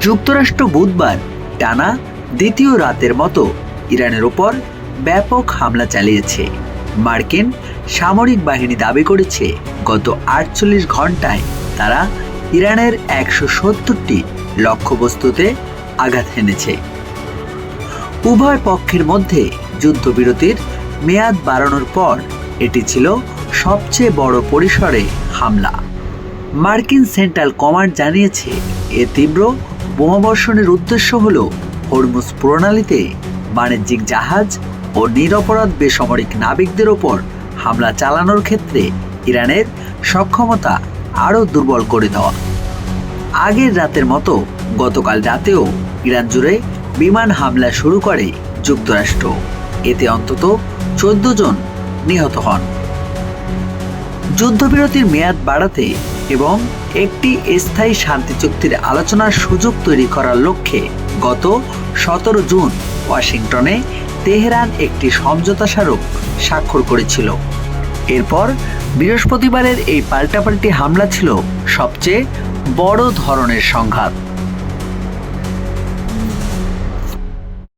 যুক্তরাষ্ট্র বুধবার টানা দ্বিতীয় রাতের মতো ইরানের ওপর ব্যাপক হামলা চালিয়েছে। মার্কিন সামরিক বাহিনী দাবি করেছে গত ৪৮ ঘন্টায় তারা ইরানের ১৭০টি লক্ষ্যবস্তুতে আঘাত হেনেছে। উভয় পক্ষের মধ্যে যুদ্ধবিরতির মেয়াদ বাড়ানোর পর এটি ছিল সবচেয়ে বড় পরিসরে হামলা। মার্কিন সেন্ট্রাল কমান্ড জানিয়েছে এ তীব্র বোমাবর্ষণের উদ্দেশ্য হল হরমুজ প্রণালীতে বাণিজ্যিক জাহাজ ও নিরপরাধ বেসামরিক নাবিকদের ওপর হামলা চালানোর ক্ষেত্রে ইরানের সক্ষমতা আরও দুর্বল করে দেওয়া। আগের রাতের মতো গতকাল রাতেও ইরান জুড়ে বিমান হামলা শুরু করে যুক্তরাষ্ট্র। এতে অন্তত ১৪ জন নিহত হন। যুদ্ধবিরতির মেয়াদ বাড়াতে এবং একটি স্থায়ী শান্তি চুক্তির আলোচনার সুযোগ তৈরি করার লক্ষ্যে গত ১৭ জুন ওয়াশিংটনে তেহরান একটি সমঝোতা স্মারক স্বাক্ষর করেছিল। এরপর বৃহস্পতিবারের এই পাল্টাপাল্টি হামলা ছিল সবচেয়ে বড় ধরনের সংঘাত।